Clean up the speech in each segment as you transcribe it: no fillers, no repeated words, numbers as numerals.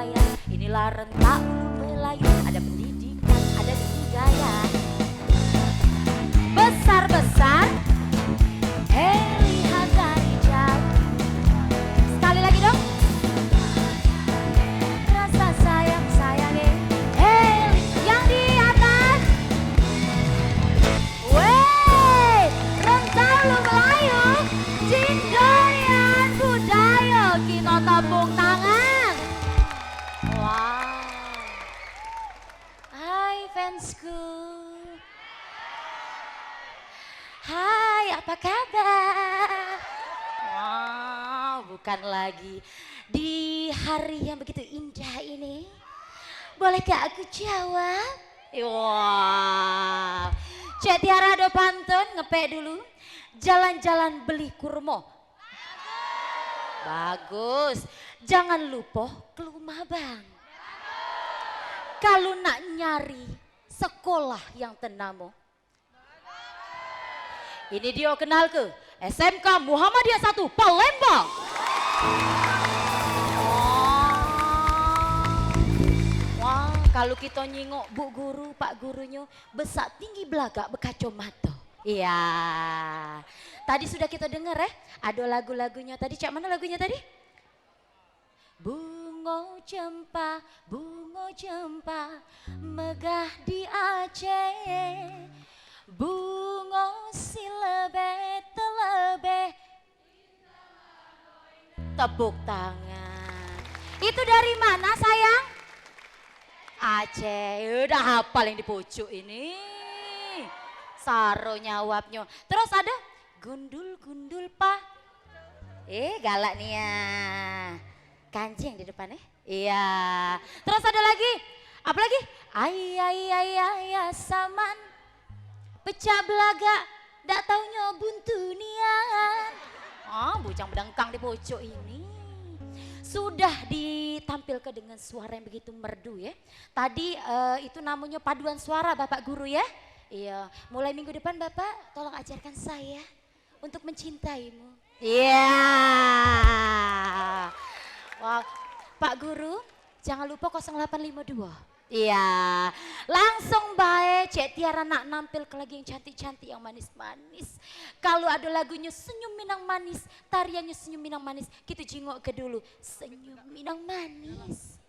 Surabaya. Inilah rentak Melayu, ada pendidikan, ada budaya. Besar-besar, lihat dari jauh. Sekali lagi dong. Rasa sayang sayangi, yang di atas. Wey, rentak Melayu, cindoyan budaya, kita tepuk tangan. Wow. Hai fansku. Hai, apa kabar? Wow, bukan lagi di hari yang begitu indah ini. Bolehkah aku jawab? Wow. Cek Tiara do pantun, ngepek dulu. Jalan-jalan beli kurma. Bagus. Jangan lupa ke rumah bang. Kalau nak nyari sekolah yang tenamo. Ini dia kenal ke SMK Muhammadiyah 1 Palembang. Wah, kalau kita nyingok bu guru, pak gurunya besak tinggi belagak bekacamata. Iya. Tadi sudah kita dengar ada lagu-lagunya tadi. Cak mana lagunya tadi? Bunga cempa, megah di Aceh. Bunga si telebe. Tepuk tangan. Itu dari mana sayang? Aceh. Udah hafal yang di pucuk ini. Saro nyawapnya. Terus ada gundul-gundul pa. Galak nih ya. Kancing di depan Iya. Terus ada lagi. Apa lagi? Ay saman. Pecah belaga, dak taunya buntunian. Bujang berdengkang di pojok ini. Sudah ditampilkan dengan suara yang begitu merdu ya. Tadi itu namanya paduan suara Bapak Guru ya. Iya, mulai minggu depan Bapak tolong ajarkan saya untuk mencintaimu. Iya. Wah, Pak Guru jangan lupa 0852. Iya, langsung baik Cek Tiara nak nampil ke lagi yang cantik-cantik, yang manis-manis. Kalau ada lagunya Senyum Minang Manis, tariannya Senyum Minang Manis, kita jingok ke dulu. Senyum Minang Manis.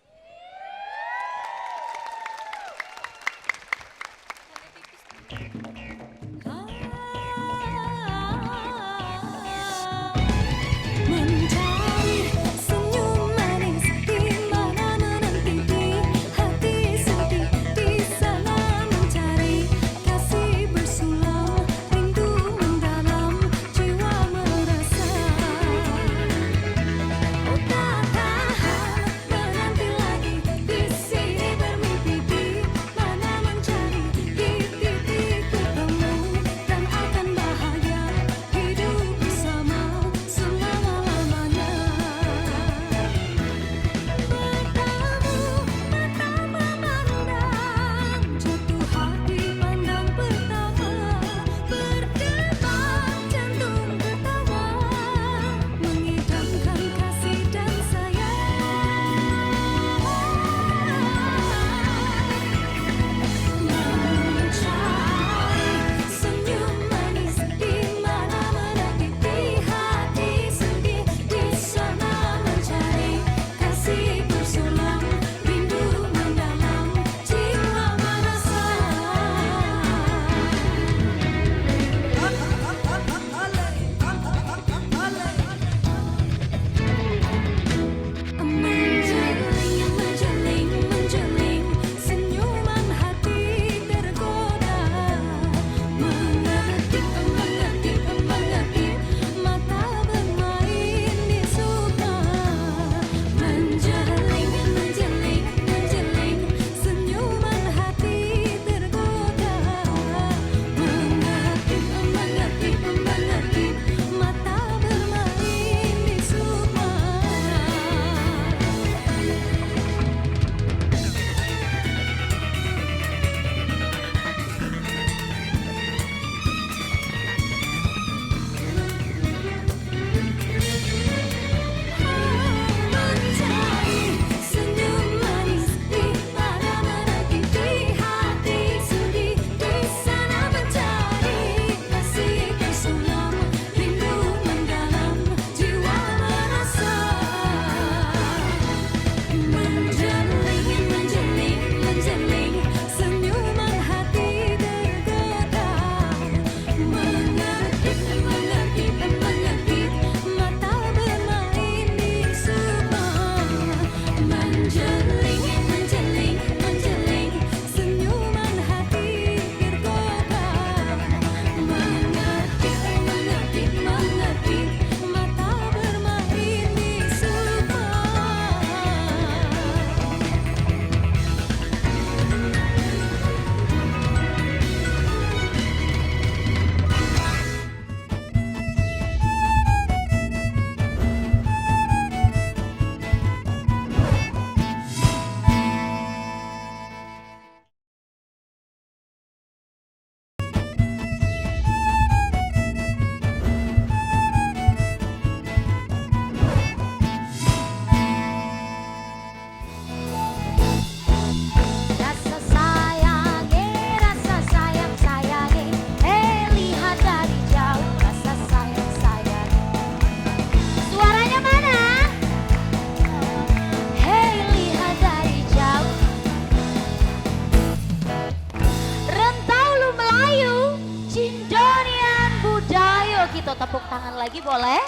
lagi boleh?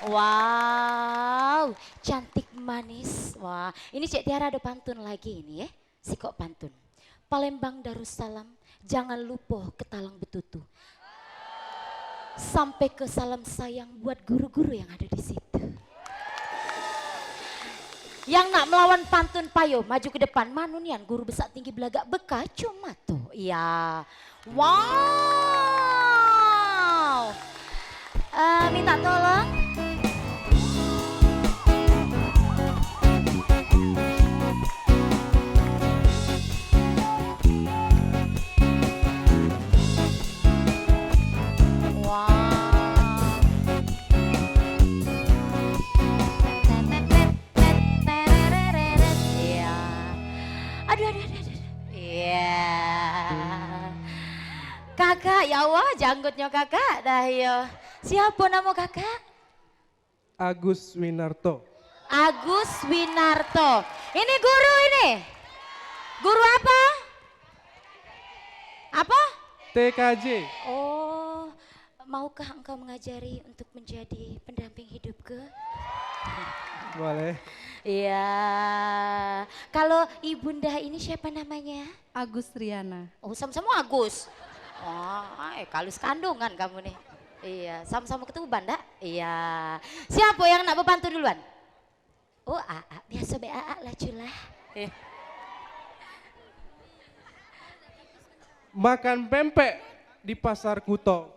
Wow, cantik manis. Wah, ini Cik Tiara ada pantun lagi ini ya. Si kok pantun. Palembang Darussalam, jangan lupa ke Talang Betutu. Sampai ke salam sayang buat guru-guru yang ada di situ. Yang nak melawan pantun payo, maju ke depan. Manunian guru besar tinggi belagak beka cuma tuh. Iya. Wow. Minta tolong. Kakak, ya Allah, janggutnya kakak dah ya. Siapa nama kakak? Agus Winarto. Agus Winarto. Ini guru ini. Guru apa? Apa? TKJ. Oh, maukah engkau mengajari untuk menjadi pendamping hidupku? Boleh. Iya. Kalau ibunda ini siapa namanya? Agus Riana. Oh, sama-sama Agus. Oh, kalus kandungan kamu nih. Iya, sama-sama ketuban dak? Iya. Siapa yang nak berbantu duluan? Oh, AA. Biasa be AA lah culah. Makan pempek di pasar Kuto.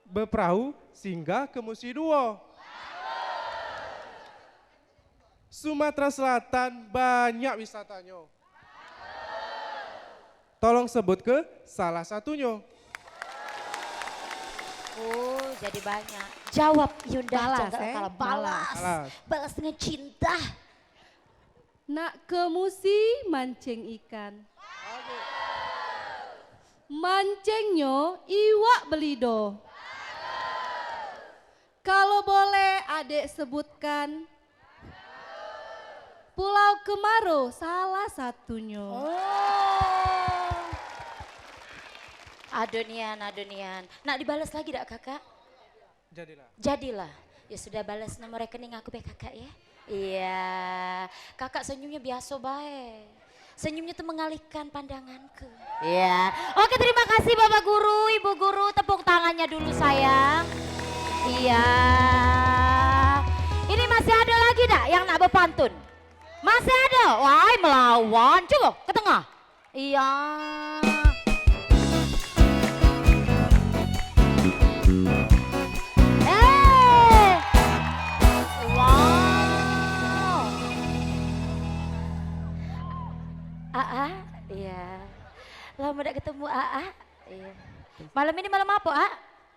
Beperahu singgah ke Musi Duo. Sumatera Selatan banyak wisatanya. Tolong sebut ke salah satunya. Oh, jadi banyak. Jawab Yunda. Balas, Kalau balas. balas. Balas dengan cinta. Nak ke Musi mancing ikan. Mancingnya iwak belido. Kalau boleh adik sebutkan. Pulau Kemarau salah satunya. Oh. Adonian. Nak dibalas lagi dak kakak? Jadilah. Ya sudah balas nomor rekening aku be kakak ya. Iya. Kakak senyumnya biasa baik. Senyumnya tuh mengalihkan pandanganku. Iya. Oke, terima kasih Bapak Guru, Ibu Guru. Tepuk tangannya dulu sayang. Iya. Ini masih ada lagi dak yang nak berpantun? Masih ada? Wah, melawan. Coba ke tengah. Iya. Wow. AA, iya. Lama udah ketemu AA. Iya. Malam ini malam apa, A?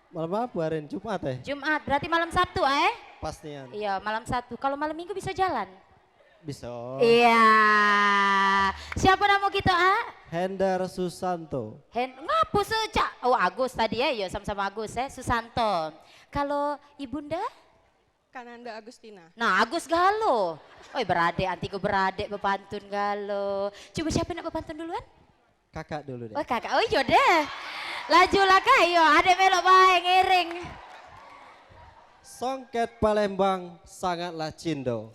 Malam apa Aren? Jumat Jumat, berarti malam Sabtu, Pastian. Iya, malam Sabtu. Kalau malam Minggu bisa jalan? Bisa. Iya. Siapa nama kita, A? Hendar Susanto. Ngapu secak? Oh, Agus tadi ya, iya sama-sama Agus ya, Susanto. Kalau ibunda? Kananda Agustina. Nah, Agus Galo. Oh, beradik, antiku beradik berpantun Galo. Coba siapa nak berpantun duluan? Kakak dulu deh. Oh, kakak. Oh, iya deh. Lajulah kak, iya. Ada melok baik, ngiring. Songket Palembang sangatlah cindo.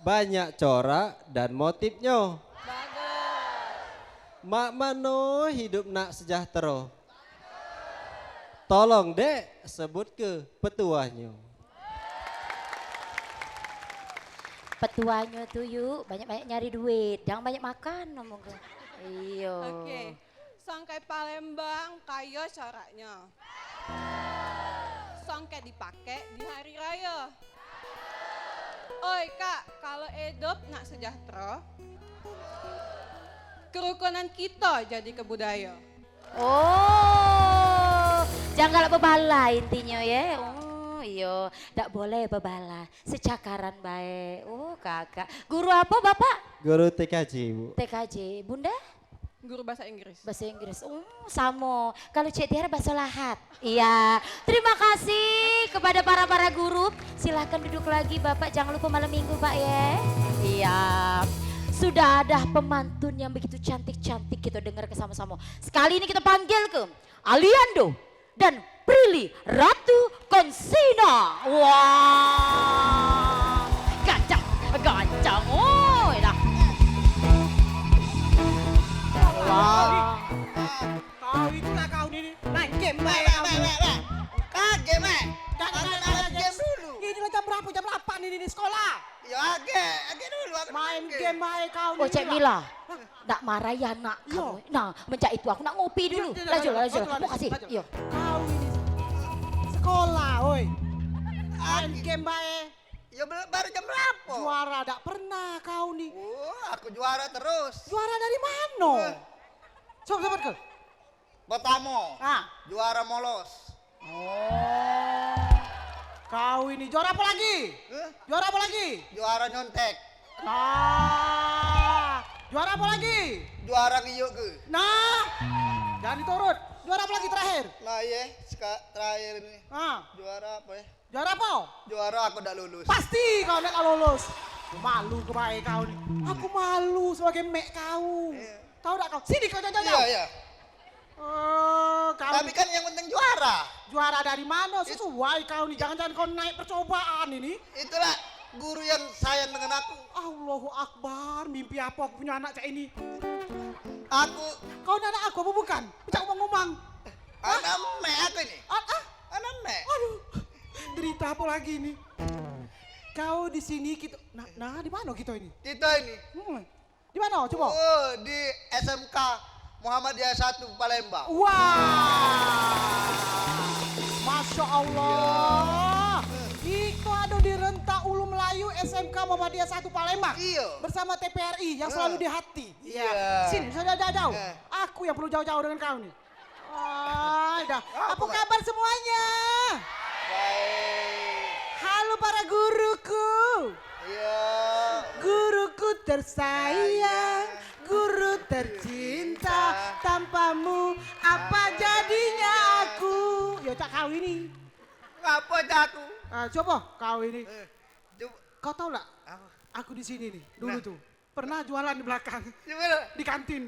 Banyak corak dan motifnya. Mak mano hidup nak sejahtera. Tolong dek sebut ke petuahnya. Petuanya tuh yuk, banyak-banyak nyari duit. Jangan banyak makan ngomong gue. Iya. Oke. Songket Palembang kayo coraknya. Songket dipakai di hari raya. Oi kak, kalau hidup nak sejahtera, kerukunan kita jadi kebudaya. Oh, jangan bebala intinya ya. Oh iya, tidak boleh bebala. Secakaran baik. Oh kakak. Guru apa bapak? Guru TKJ Bu. TKJ. Bunda? Guru bahasa Inggris. Bahasa Inggris. Oh sama. Kalau Cik Tiara bahasa Lahat. Iya. Terima kasih kepada para guru. Silahkan duduk lagi Bapak. Jangan lupa malam minggu Pak ya. Iya. sudah ada pemantun yang begitu cantik-cantik, kita dengar sama-sama. Sekali ini kita panggil ke Aliando dan Prilly Ratu Konsina. Wah, gancang, gancang, oi dah. Wah. Kau itulah kau ini. Main game, main Kaget, Mek. Jangan game dulu. Ini lah jam berapa? Jam 8 ini di sekolah. Ya, agak dulu. Aku Main game, main kau Oh Cik Mila, nak marah ya nak kamu. Nah, mencak itu aku nak ngopi dulu. Laju, laju. Mau kasih. Yuk. Kau ini sekolah, oi. Main game baik. Ya baru jam berapa? Juara tak pernah kau nih. Aku juara terus. Juara dari mana? Coba sebut ke. Pertama, Ah. juara molos. Oh. Kau ini juara apa lagi? Juara apa lagi? Juara nyontek. Nah. Juara apa lagi? Juara ngiyuk ke. Nah. Jangan diturut. Juara apa lagi terakhir? Nah iya, terakhir ini. Ah. Juara apa ya? Juara apa? Juara aku udah lulus. Pasti kau nak lulus. Malu kebaik kau nih. Aku malu sebagai mek kau. Tahu tak kau? Sini kau jauh-jauh. Iya, iya. Oh, kau Tapi kan yang penting juara. juara dari mana? Sesuai kau nih. Jangan-jangan kau naik percobaan ini. Itulah guru yang sayang dengan aku. Allahu Akbar. Mimpi apa aku punya anak cak ini? Aku Kau ini anak aku apa bukan? Cak ngomong-ngomong. anak mek aku ini. Ah, Anak mek. aduh. Derita apa lagi ini? Kau di sini kita. Nah, di mana kita ini? Kita ini. Di mana? Coba. Oh, di SMK Muhammadiyah 1 Palembang. Wah, Masya Allah. Itu ada di Renta Ulu Melayu SMK Muhammadiyah 1 Palembang. Iya. Bersama TPRI yang selalu di hati. Iya. Sini, sudah jauh-jauh. Eh. Aku yang perlu jauh-jauh dengan kau nih. Wah, dah. Apa Apa, Kak? kabar semuanya? Baik. Halo para guruku. Iya. Guruku tersayang, guru tercinta, tanpamu apa jadinya aku? Ya cak kau ini. Apa aku? Coba kau ini. Coba. Kau tahu tak? Apa? Aku di sini nih, dulu Nah. tuh. Pernah jualan di belakang, Gimana? di kantin.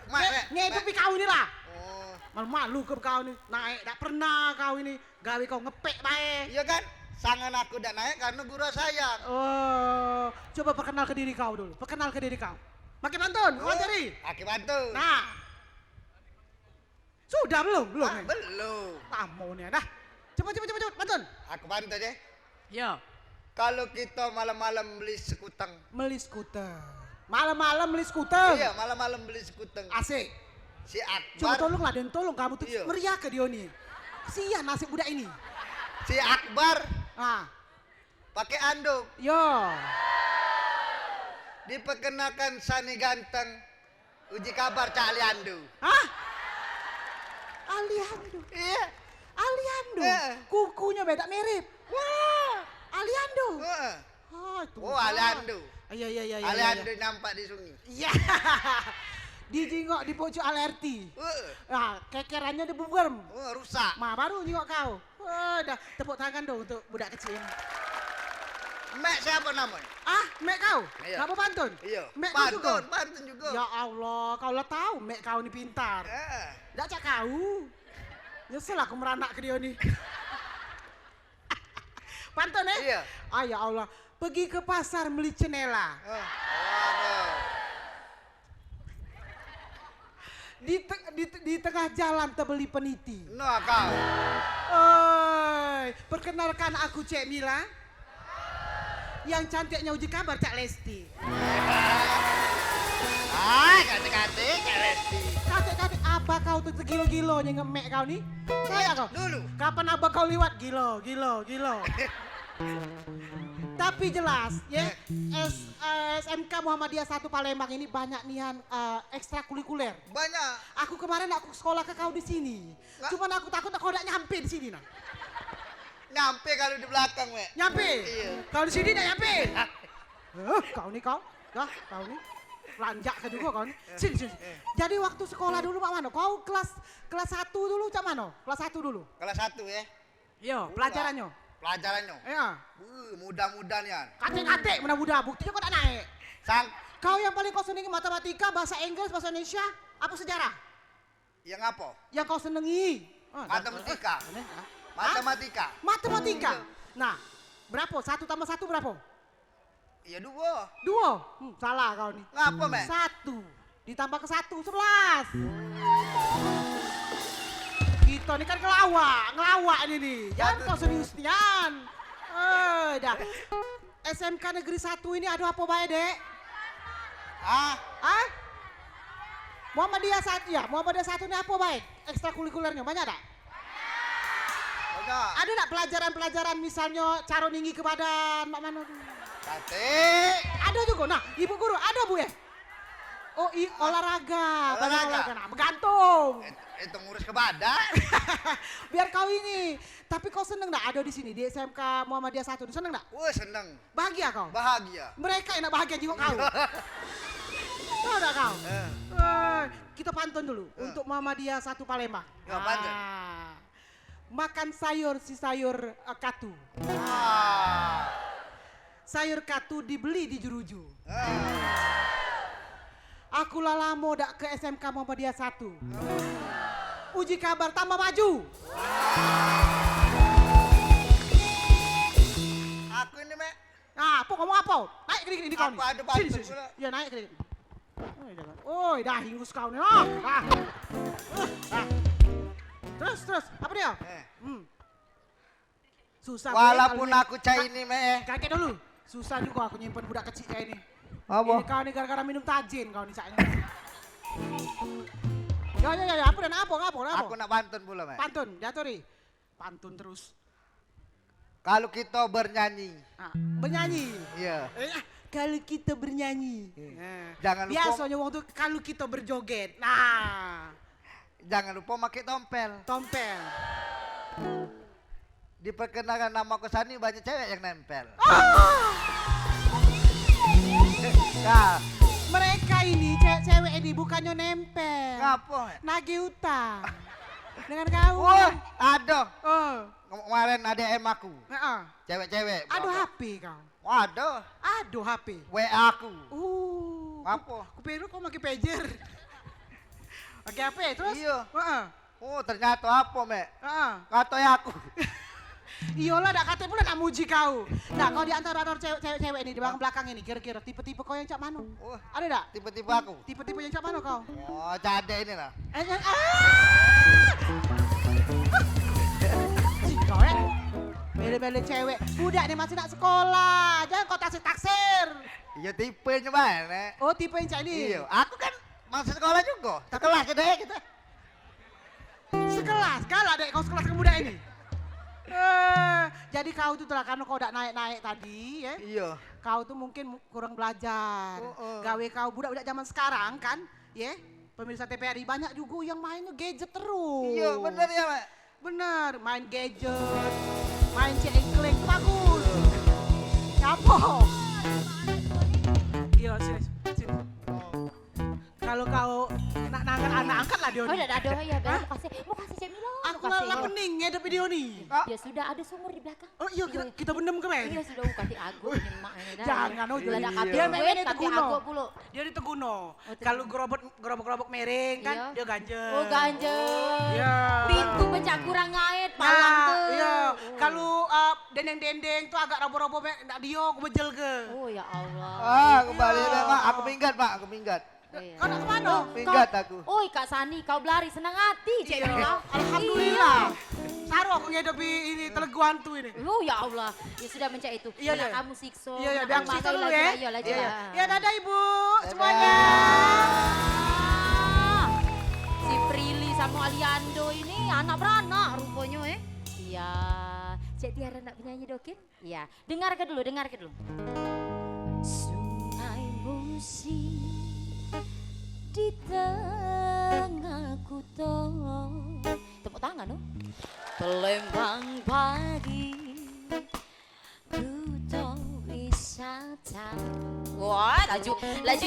Mek. Ngedupi kau ini lah. Oh. Malu-malu ke kau ini. Naik, tak pernah kau ini. Gawe kau ngepek baik. Iya kan? Sangan aku udah naik karena guru sayang. Oh, coba perkenal ke diri kau dulu. Perkenal ke diri kau. Pakai pantun, kau cari. Aku bantu. Nah. Sudah belum? Belum. Ah, nih? belum. Tamu nih, dah. Cepet, pantun. Aku bantu aja. Ya. Kalau kita malam-malam beli sekutang. Beli skuter. Malam-malam beli skuter. Iya, malam-malam beli sekutang. Asik. Si Coba Akbar. tolonglah dan tolong kamu tuh Iya. meriah ke dia nih. Kesian nasib budak ini. Si Akbar Ah, pakai anduk. yo. Diperkenalkan Sani ganteng. Uji kabar Cak Aliando. Hah? Aliando. Iya. Aliando. Eh. Kukunya beda mirip. Wah. Aliando. Wah. Ah, itu. Oh, Aliando. Iya. Aliando nampak di sungai. Iya. Dijingok di pojok alerti. Wah. Nah, kekerannya di buburm. Oh, rusak. Ma baru jingok kau. Udah, tepuk tangan dong untuk budak kecil. Mek siapa namanya? Ah, mek kau? Iya. Kamu pantun? Iya. Mek kau juga? Pantun juga. Ya Allah, kau lah tahu mek kau ini pintar. Nggak cak kau. Nyesel aku meranak ke dia nih. Pantun ya? Iya. Ah ya Allah, pergi ke pasar beli cenela. Waduh. Di tengah jalan terbeli peniti. No kau. Oi, perkenalkan aku Cek Mila. Yang cantiknya uji kabar Cak Lesti. Hai, kate-kate Cak Lesti. Katik-katik apa kau tuh gilo-gilonya ngemek kau nih? Saya kau. Dulu. Kapan abang kau liwat? Gilo. Tapi jelas ya, SMK Muhammadiyah 1 Palembang ini banyak nihan ekstrakurikuler. Banyak. Aku kemarin aku sekolah ke kau di sini. Nggak. Cuman aku takut kau tidak nyampe di sini nah. Nyampe kalau di belakang, Mek. Nyampe? Iya. Kau di sini tidak nyampe? Kau nih kau. Kau nih. Lanjak ke juga kau nih. Sini. Jadi waktu sekolah dulu Pak Mano, kau kelas 1 dulu Cak Mano? Kelas 1 dulu. Kelas 1 ya. Iya, pelajarannya. Pelajarannya. Iya. Mudah-mudahan ya. Katik-katik mudah-mudahan buktinya kau tak naik. Kau yang paling kau senangi matematika, bahasa Inggris, bahasa Indonesia, apa sejarah? Yang apa? Yang kau senangi? Matematika. Aneh, ah. Matematika. Matematika. Nah, berapa? 1 tambah 1 berapa? Iya 2. 2. Salah kau nih. Ngapa, Mek? 1 ditambah ke 1, 11. Kita ini kan ngelawak ini nih. Jangan kau serius nian. Dah. SMK Negeri 1 ini ada apa baik, Dek? Ah, Ah? Muhammadiyah 1 ya, Muhammadiyah 1 ini apa baik? Ekstrakurikulernya banyak tak? banyak. Ada tak pelajaran-pelajaran misalnya cara tinggi ke badan, mak mana tuh? Cantik. Ada juga. Nah, Ibu Guru ada Bu ya? Oh, olahraga. Banyak Olahraga. Nah, bergantung. Itu ngurus ke badan. Biar kau ini. Tapi kau seneng tak ada di sini di SMK Muhammadiyah 1? Seneng tak? Wah, seneng. Bahagia kau? Bahagia. Mereka enak bahagia juga kau. Tahu tak kau? Kita pantun dulu untuk Muhammadiyah 1 Palembang. Ya, pantun. Makan sayur si sayur katu. Ah. Sayur katu dibeli di Juruju. Ah. Aku lalamo dak ke SMK Muhammadiyah 1. Uji kabar tambah maju. Aku ini, Mek. Nah, apa ngomong apa? Naik gini di kau nih. Apa ada pantun Sini, sini. pula? Ya naik gini. Oh, dah hingus kau nih. Oh, dah. Dah. Terus, apa dia? Susah. Walaupun Bu, ya, aku cai ini, Mek. kakek dulu. Susah juga aku nyimpen budak kecil kayak ini. Apa? Ini kau nih gara-gara minum tajin kau nih caknya. Ya, apa dan apa? Aku nak pantun pula, Mek. Pantun, Jatori. Pantun terus. Kalau kita bernyanyi. Ah, bernyanyi. Iya. Kalau kita bernyanyi. Jangan lupa. Biasanya waktu kalau kita berjoget. Nah, Jangan lupa pakai tompel. tompel. Diperkenalkan nama Kosani banyak cewek yang nempel. Nah, Mereka ini cewek-cewek ini bukannya nempel. ngapa? Nagih utang. Dengan kau. Wah, ada. Oh, Kemarin ada em aku. heeh. Cewek-cewek. Aduh HP kau. Waduh. Aduh HP. WA aku. Ngapa? Aku pikir kau pakai pager. Pakai HP terus? Iya. Heeh. Oh, ternyata apa, Mek? Heeh. Katanya aku. Iyalah, dak kate pula nak muji kau. Nah, kau di antara cewek-cewek ini di belakang ini kira-kira tipe-tipe kau yang cak mana? Wah, Ada tak? tipe-tipe aku. Tipe-tipe yang cak mana kau? Oh, cade ini lah. Kau ya? Bele-bele cewek. Budak nih masih nak sekolah. Jangan kau taksir-taksir. Iya tipenya mana? Oh, tipe yang cak ini? Iya, aku kan masuk sekolah juga. Sekelas kita ya kita. Sekelas, galak dek kau sekelas kemuda ini. Jadi kau tuh telah karena kau udah naik-naik tadi ya. Iya. Kau tuh mungkin kurang belajar. Oh. Gawe kau budak-budak zaman sekarang kan, ya. Pemirsa TPRI banyak juga yang mainnya gadget terus. Iya, bener ya, Mek. Bener, main gadget, main cengkleng, bagus. Siapa? Iya, sini. Kalau kau nak angkat anak angkat lah dia. Oh, udah ada ya, Bel. Mau kasih Cemilo. Aku lah pening ngedep video nih. Ya sudah ada sumur di belakang. Oh iya, kita benem ke Mek? Iya sudah kasih aku ini mak ini dah. Jangan, oh, Bila ada iya. kabel Dia duit mainnya tapi Teguno. aku pula. Dia di Teguno. Teguno. Kalau gerobok miring kan Iya. dia ganjel. Oh ganjel. Iya. Pintu pencak kurang ngait palang Nah, ke. iya. Kalau dendeng-dendeng tuh agak robo-robo ndak dia aku bejel ke. Oh ya Allah. Ah, kembali deh, Mak. Aku minggat, Pak. Aku minggat. Iya. Kau nak kemana? Minggat aku. Oi Kak Sani, kau belari senang hati Cek Iya. Mila. Alhamdulillah. Saru aku ngedepi ini telegu hantu ini. Iya. Oh ya Allah, ya sudah mencak itu. Iya, Bila iya. kamu sikso. Iya, iya, nak biar memakai siksa dulu lagi, ya. Iya, lagi. Iya. Ya, dadah Ibu semuanya. Si Prilly sama Aliando ini anak beranak rupanya Iya. Cek Tiara nak penyanyi dokin? Iya. Dengarkan dulu. Sungai Musi di tengah kutub. Tepuk tangan dong. Palembang pagi kutub wisata. Wah, laju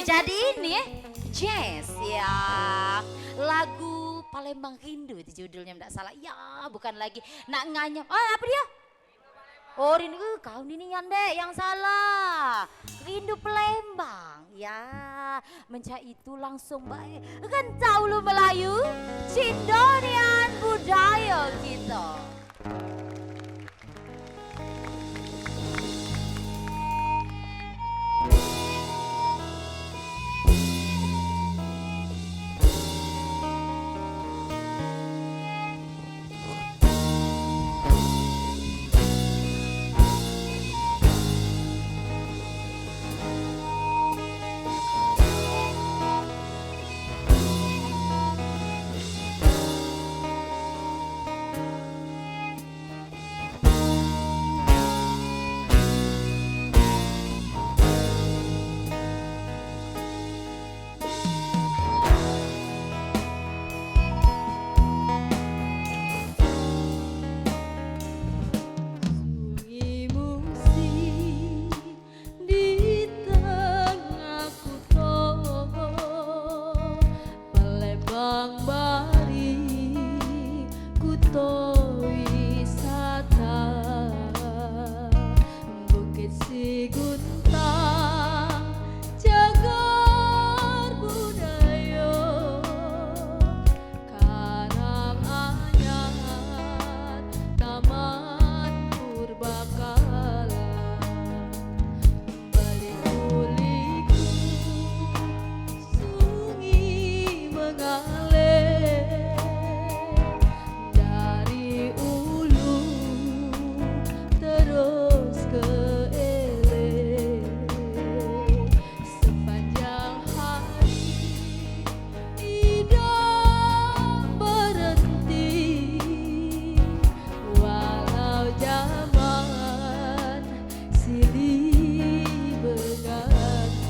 jadi ini jazz ya. Lagu Palembang Rindu itu judulnya tidak salah. Ya, bukan lagi nak nganyam. Oh, apa dia? Oh Rindu, kau ini nyandek yang salah. Rindu Palembang, ya. Mencak itu langsung baik. Kan tahu lu Melayu, Cindonian budaya kita. Sunyi musik di tengah kutha Palembang bari kutha wisata Bukit Siguntang cagar budaya Karanganyar Taman Purbakala Balik kuliku sungi mengalir dari ulu terus ke hilir sepanjang hari tidak berhenti walau zaman silih berganti.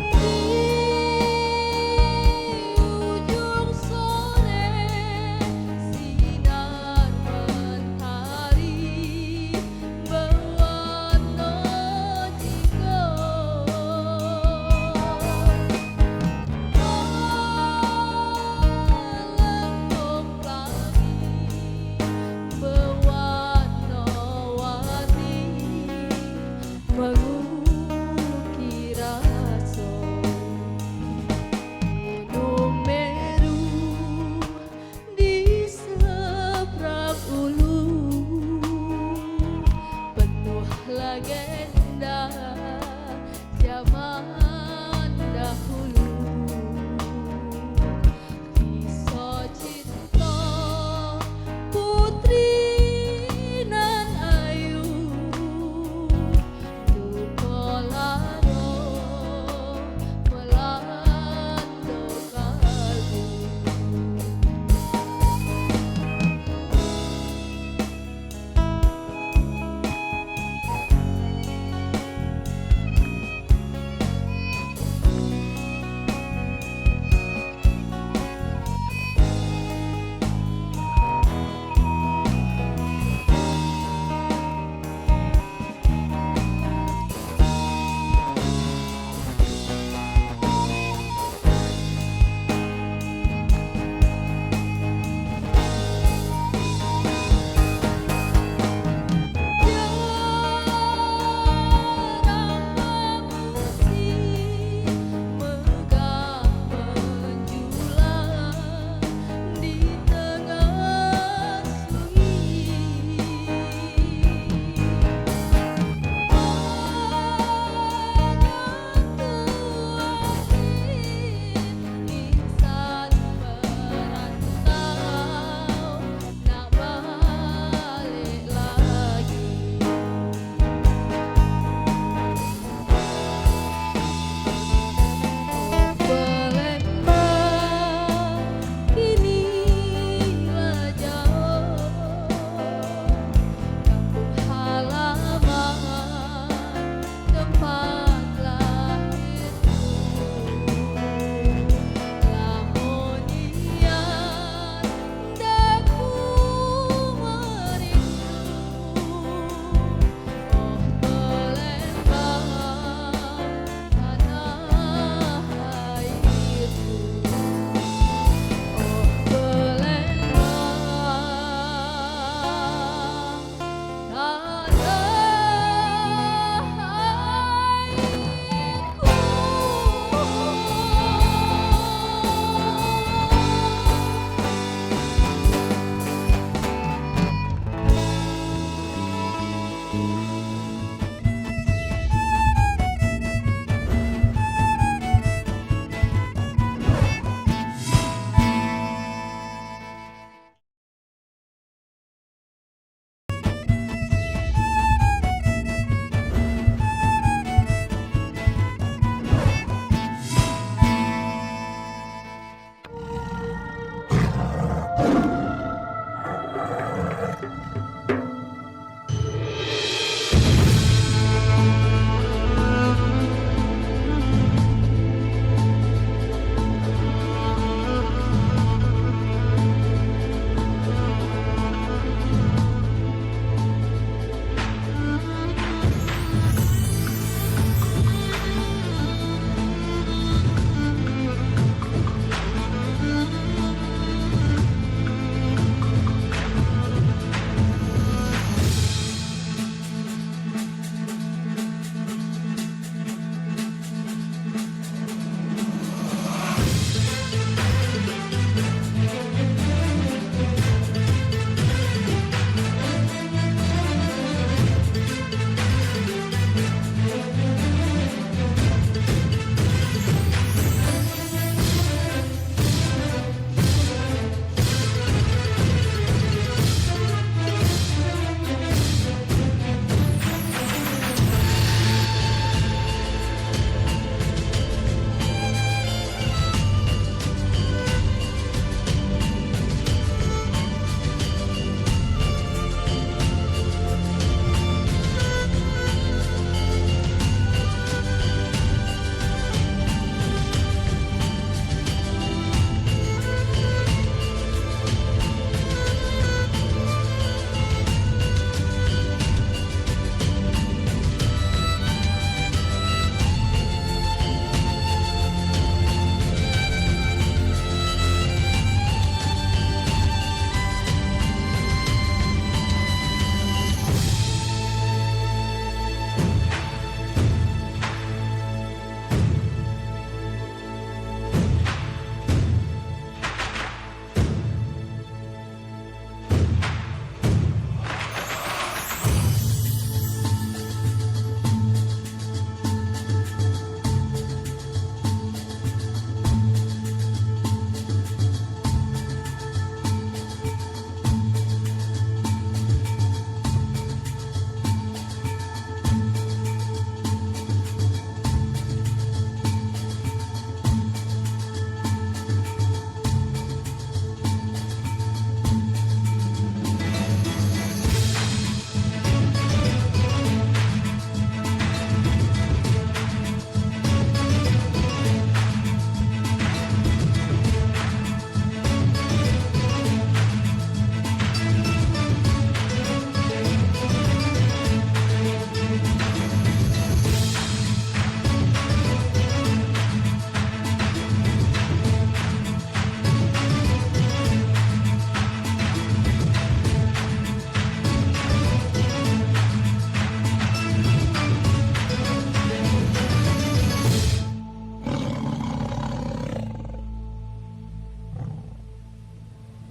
Di ujung sore sinar mentari berwarna jingga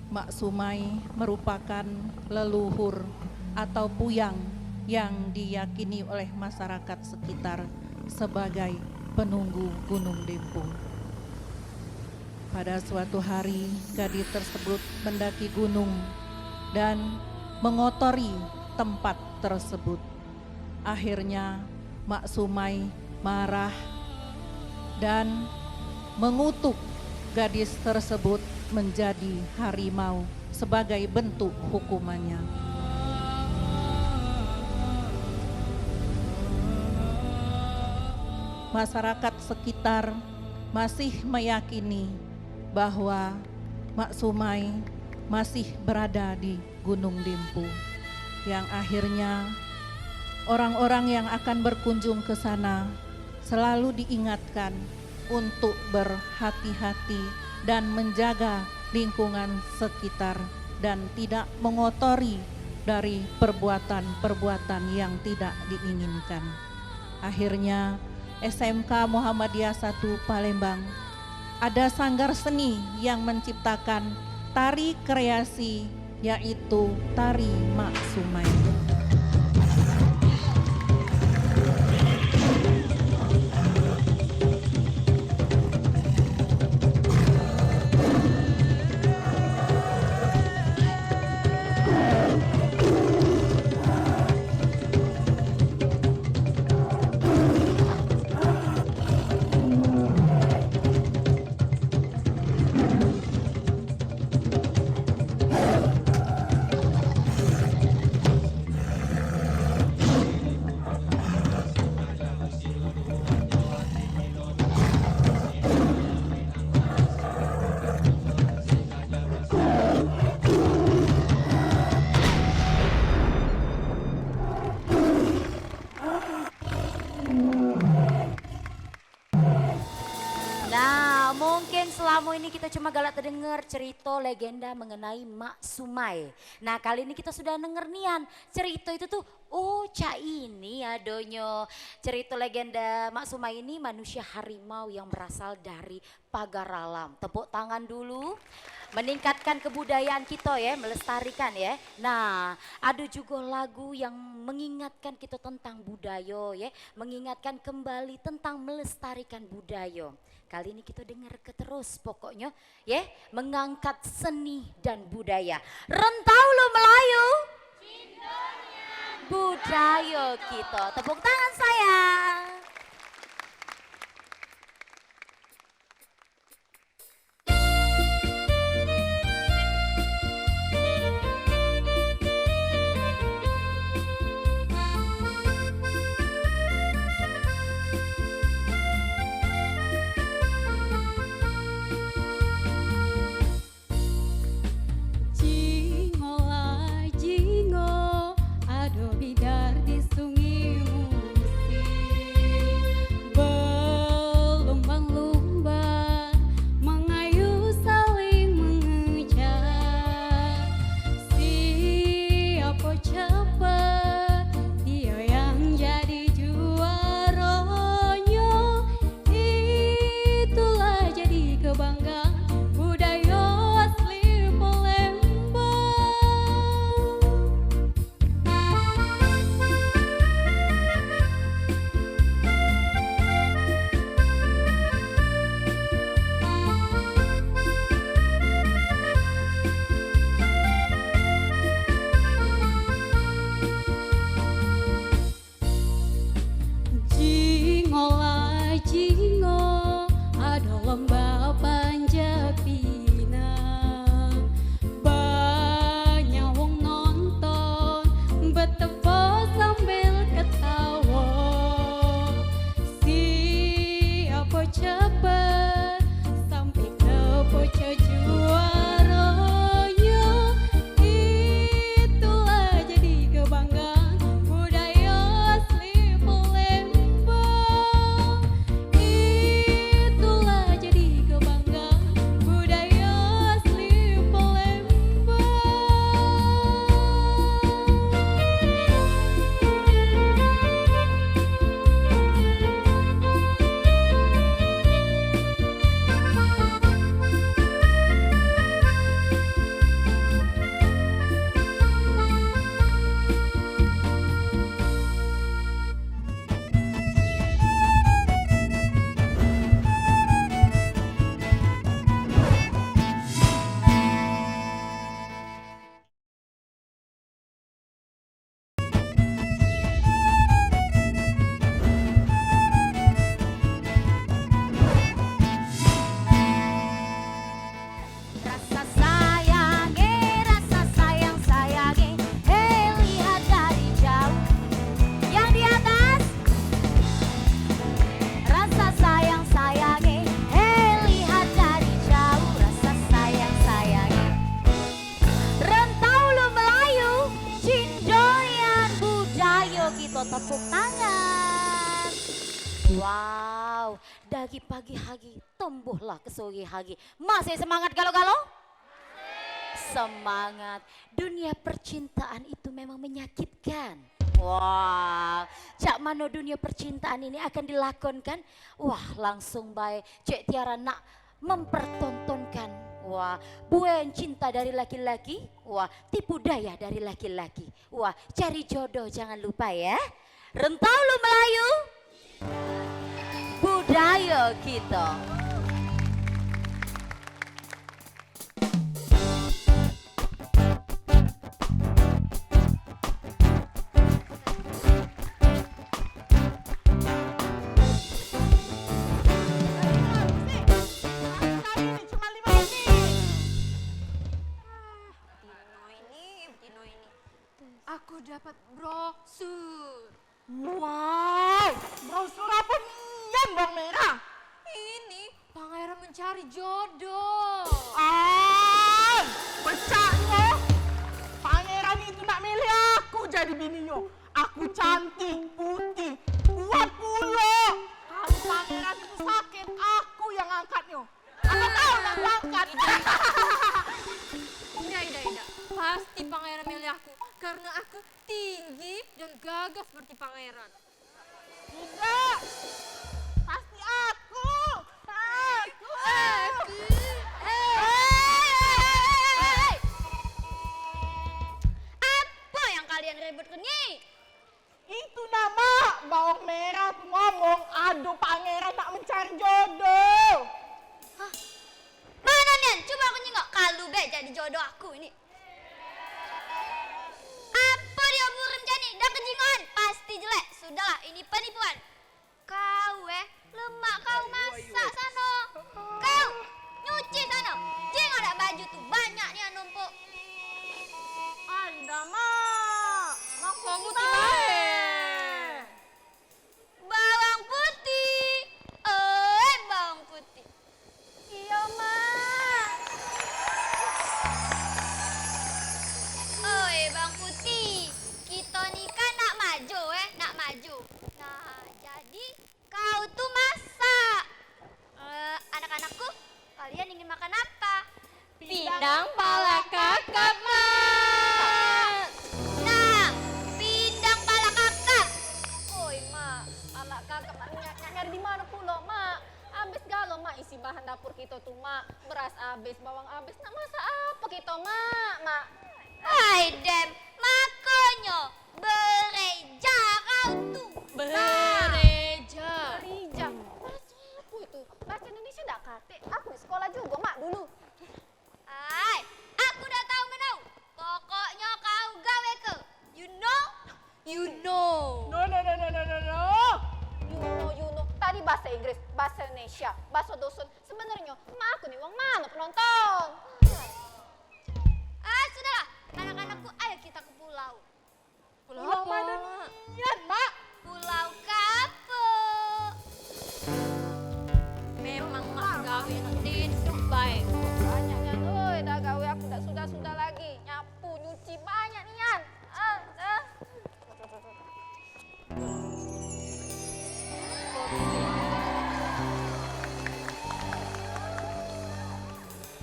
Mak Sumai merupakan leluhur atau puyang yang diyakini oleh masyarakat sekitar sebagai penunggu Gunung Dempo. Pada suatu hari, gadis tersebut mendaki gunung dan mengotori tempat tersebut. Akhirnya Mak Sumai marah dan mengutuk gadis tersebut menjadi harimau sebagai bentuk hukumannya. Masyarakat sekitar masih meyakini bahwa Mak Sumai masih berada di Gunung Dempo, yang akhirnya orang-orang yang akan berkunjung ke sana selalu diingatkan untuk berhati-hati dan menjaga lingkungan sekitar dan tidak mengotori dari perbuatan-perbuatan yang tidak diinginkan. Akhirnya SMK Muhammadiyah 1 Palembang ada sanggar seni yang menciptakan tari kreasi, yaitu tari Mak Sumai. Nah, mungkin selama ini kita cuma galak terdengar cerita legenda mengenai Mak Sumai. Nah, kali ini kita sudah denger nian cerita itu tuh, oh cak ini adonyo. Cerita legenda Mak Sumai ini manusia harimau yang berasal dari pagar alam. Tepuk tangan dulu. Meningkatkan kebudayaan kita ya, melestarikan ya. Nah, ada juga lagu yang mengingatkan kita tentang budaya ya, mengingatkan kembali tentang melestarikan budaya. Kali ini kita dengar terus pokoknya ya, mengangkat seni dan budaya. Rentau lo Melayu, budaya kita. Tepuk tangan sayang. Jingo lah jingo, ado bidar di sungai musi. tepuk tangan. Wow, dari pagi hari tumbuhlah ke sore hari. Masih semangat galau-galau? Semangat. Dunia percintaan itu memang menyakitkan. Wah, cak mano dunia percintaan ini akan dilakonkan? Wah, langsung baik Cek Tiara nak mempertontonkan. Wah, buen cinta dari laki-laki. Wah, tipu daya dari laki-laki. Wah, cari jodoh jangan lupa ya. Rentaulu Melayu, budaya kita. Aku dapat brosur. Wow, brosur apa nian Bang Merah? Ini pangeran mencari jodoh. Pecahnya. Pangeran itu nak milih aku jadi bininya. Aku cantik, putih, kuat pula. Kalau pangeran itu sakit, aku yang angkatnya. Apa tahu yang angkat? Tidak. Pasti pangeran milih aku. Karena aku tinggi dan gagah seperti pangeran. Tidak. Pasti aku. Apa yang kalian ributkan nih? Itu nama bawang merah tuh ngomong, aduh pangeran tak mencari jodoh. Mana Nian? Coba aku nyengok. Kalau be jadi jodoh aku ini. Apa dia burem jani? Dah kejingon. Pasti jelek. Sudahlah, ini penipuan. Kau lemak kau masak sana. Kau nyuci sana. Jangan ada baju tuh. Banyak nih yang numpuk. Anda mak, Bawang putih baik. Bawang putih. Bawang putih. Iya, Mak. Bawang putih. Kita nikah nak maju, nak maju. Nah, jadi kau tuh masak. Anak-anakku, kalian ingin makan apa? Pindang pala kakap, Mak. Nah, pindang pala kakap. Oi, Mak. Pala kakak nyari di mana pula, Mak? Abis galau, Mak. Isi bahan dapur kita tuh, Mak. Beras abis, bawang abis. Nak masak apa kita, Mak? Hai, Dem. Makanya bereja kau tuh. Bereja. Rija. Bahasa apa itu? Bahasa Indonesia enggak kate. Aku di sekolah juga, Mak, dulu. Hai, aku udah tahu menau. Pokoknya kau gawe ke. You know? You know. No. You know. Tadi bahasa Inggris, bahasa Indonesia, bahasa dusun. Sebenarnya, Mak, aku nih wong mana penonton. Sudahlah. Anak-anakku, ayo kita ke pulau. Pulau mana nian mak? Pulau Kapuk. Memang mak gawe nanti baik. Banyaknya, oi, dah gawe aku dah sudah lagi. Nyapu, nyuci banyak nian.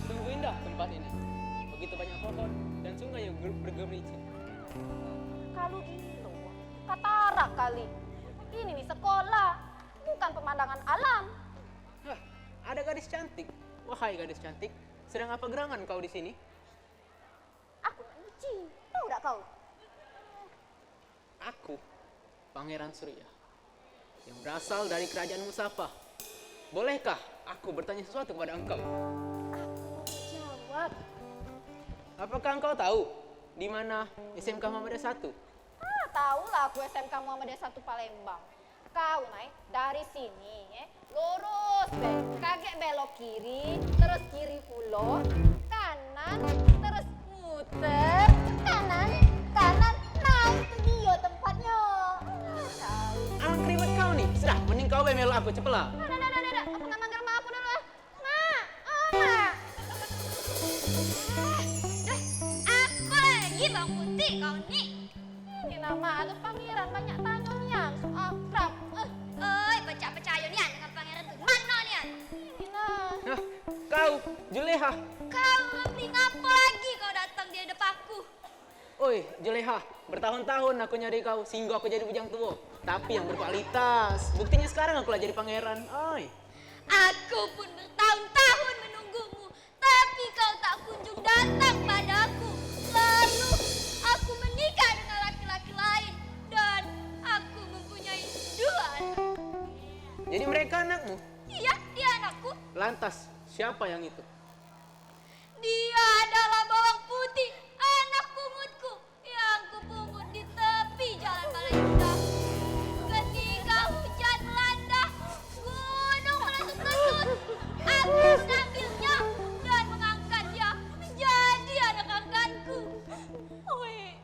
Sungguh indah tempat ini. Begitu banyak pohon dan sungai yang bergemericik. Kalau gitu, katarak kali. Ini nih sekolah, bukan pemandangan alam. Hah, ada gadis cantik. Wahai gadis cantik, sedang apa gerangan kau di sini? Aku nak nyuci, tahu tak kau? Aku, Pangeran Surya, yang berasal dari kerajaan Musafah. Bolehkah aku bertanya sesuatu kepada engkau? Jawab. Apakah engkau tahu di mana SMK Muhammadiyah 1? Tahulah aku SMK Muhammadiyah 1 Palembang. Kau naik dari sini, lurus deh, kaget belok kiri, terus kiri pulo, kanan, terus muter, kanan, nah itu dia tempatnya. Tahu. Alangkah ribet kau nih. Sudah, mending kau melo aku cepelah. Ada, aku nak manggil mak aku dulu. Mak, mak. Apa lagi bang putih kau nih? Ini nama ada pangeran banyak tanya akrab. Oi, pecah-pecayo nian dengan pangeran tuh. Mana nian? Inilah. Hah, kau, Juleha. Kau beli ngapa lagi kau datang di hadapanku? Oi, Juleha, bertahun-tahun aku nyari kau sehingga aku jadi bujang tua. Tapi yang berkualitas. Buktinya sekarang aku lah jadi pangeran. Oi. Aku pun bertahun-tahun menunggumu, tapi kau tak kunjung datang padaku. Lalu aku menikah dengan laki-laki lain dan aku mempunyai 2 anak. Jadi mereka anakmu? Iya, dia anakku. Lantas, siapa yang itu? Dia adalah bawang putih, anak pungutku yang kupungut di tepi jalan Balai Indah. Ketika hujan melanda, gunung meletus-letus, aku mengambilnya dan mengangkatnya menjadi anak angkatku. Wih,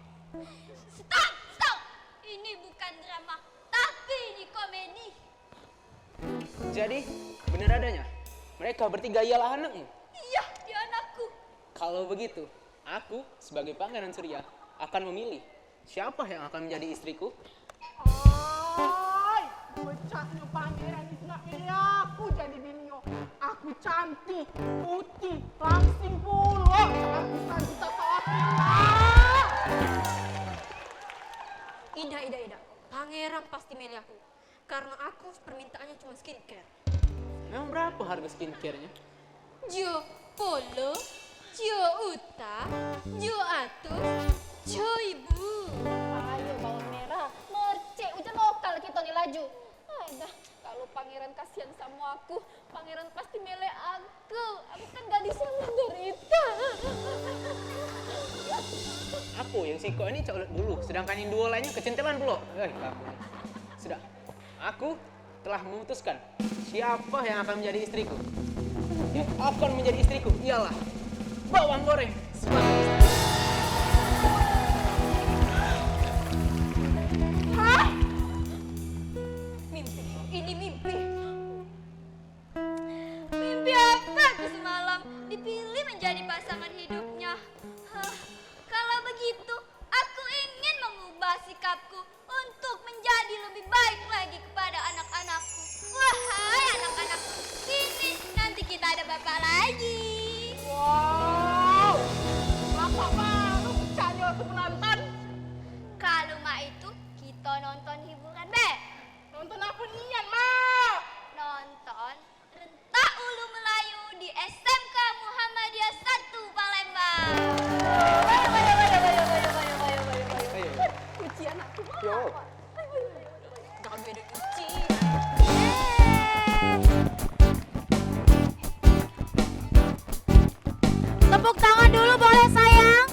stop! Ini bukan drama, tapi ini komedi. Jadi, benar adanya? Mereka bertiga ialah anakmu? Iya, dia anakku. Kalau begitu, aku sebagai Pangeran Surya akan memilih siapa yang akan menjadi istriku. Ay, pecahnya pangeran itu nak milih aku jadi bininya. Aku cantik, putih, langsing pula. Aku cantik tak tahu apa. Ida. Pangeran pasti milih aku. Karena aku permintaannya cuma skincare. Memang berapa harga skincare-nya? Jo Polo, Jo Uta, Jo Atus, Jo Ibu. Ayo bawang merah, mercek udah lokal kita nih laju. Dah, kalau pangeran kasihan sama aku, pangeran pasti milih aku. Aku kan gadis yang menderita. Aku yang siko ini colok dulu, sedangkan yang 2 lainnya kecentelan pula. Sudah, aku telah memutuskan siapa yang akan menjadi istriku. Yang akan menjadi istriku ialah bawang goreng sebagai istri. Hah? Mimpi, ini mimpi. Mimpi apa aku semalam dipilih menjadi pasangan hidupnya? Kalau begitu, aku ingin mengubah sikapku untuk menjadi lebih baik lagi kepada anak-anakku. Wahai anak-anakku, sini nanti kita ada bapak lagi. Wow, apa baru pecahnya waktu penonton? Kalau mak itu kita nonton hiburan be. Nonton apa nian, Mak? Nonton Rentak Ulu Melayu di SMK Muhammadiyah 1 Palembang. Uji anakku. Yo. Jangan beda uci. Tepuk tangan dulu boleh sayang?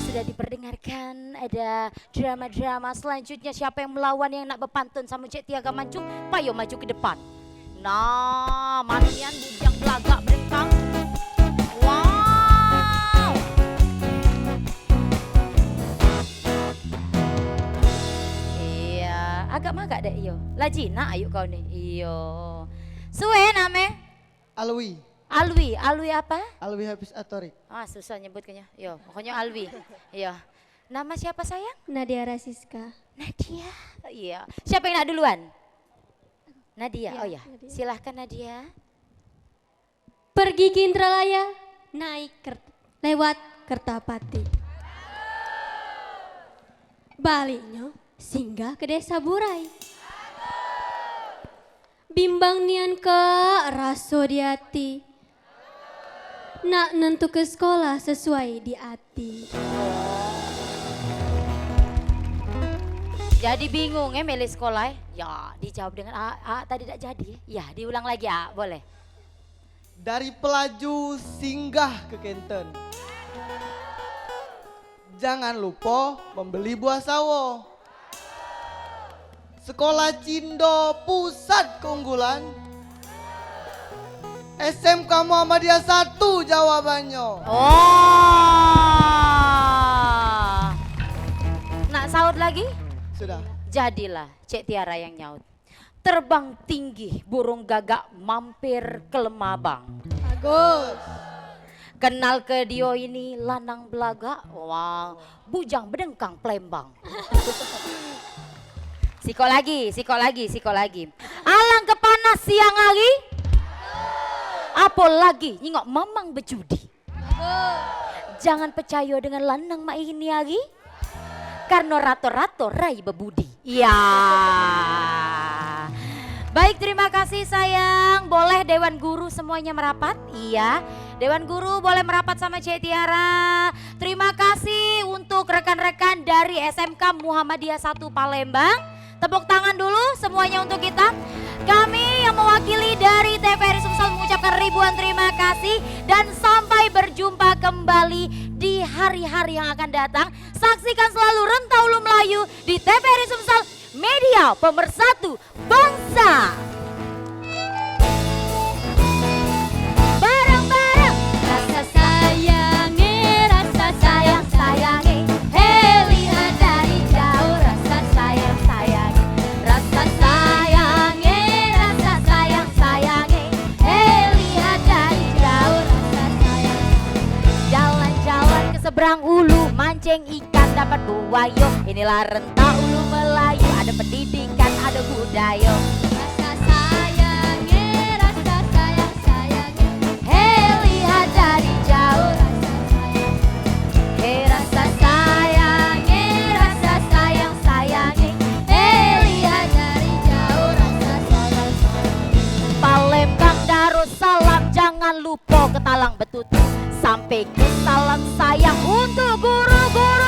Sudah diperdengarkan ada drama-drama selanjutnya siapa yang melawan yang nak berpantun sama Cik Tiaga Mancung, payo maju ke depan. Nah, matian bujang belagak berengkang. Wow. Iya, agak magak deh iyo. Lajina ayo kau nih. Iyo. Suwe name? Alwi, Alwi apa? Alwi Hafiz Atorik. Ah susah nyebutnya. Yo, pokoknya Alwi. Iya. Nama siapa sayang? Nadia Rasiska. Nadia. Iya. Siapa yang nak duluan? Nadia. Ya, Oh ya. Nadia. Silahkan Nadia. Pergi ke Indralaya, naik lewat Kertapati. Baliknya singgah ke Desa Burai. Bimbang nian ke Rasodiati. Nak nentu ke sekolah sesuai di hati. Jadi bingung ya milih sekolah? Ya, dijawab dengan A tadi tidak jadi. Ya, diulang lagi A, boleh. Dari Pelaju singgah ke Kenten. Jangan lupa membeli buah sawo. Sekolah Cindo pusat keunggulan. SMK Muhammadiyah 1 jawabannya. Oh. Nak saut lagi? Sudah. Jadilah Cik Tiara yang nyaut. Terbang tinggi burung gagak mampir ke Lemabang. Bagus. Kenal ke Dio ini lanang belaga, wah, bujang bedengkang Plembang. Siko lagi. Alang kepanas siang hari, apalagi nyingok mamang bejudi. Jangan percaya dengan lanang mak ini hari, karena rato-rato rai bebudi. Iya. Baik, terima kasih sayang. Boleh Dewan Guru semuanya merapat? Iya. Dewan Guru boleh merapat sama Cik Tiara. Terima kasih untuk rekan-rekan dari SMK Muhammadiyah 1 Palembang. Tepuk tangan dulu semuanya untuk kita. Kami yang mewakili dari TVRI Sumsel mengucapkan ribuan terima kasih. Dan sampai berjumpa kembali di hari-hari yang akan datang. Saksikan selalu Rentaulu Melayu di TVRI Sumsel, media pemersatu bangsa. Bareng-bareng rasa sayangi, rasa sayang-sayangi. Hei lihat dari jauh rasa sayang-sayangi. Rasa sayangi, rasa sayang-sayangi. Hei lihat dari jauh rasa sayang. Jalan-jalan ke seberang ulu, mancing ikan dapat buayo. Inilah Rentaulu Melayu, ada pendidikan, ada budaya. Rasa sayangi, rasa sayang-sayangi. Hei lihat dari jauh rasa sayang. Hei rasa sayangi, rasa sayang-sayangi. Hei lihat dari jauh rasa sayang-sayangi. Palembang Darussalam, jangan lupa ke Talang Betutu. Sampai ke salam sayang untuk guru-guru.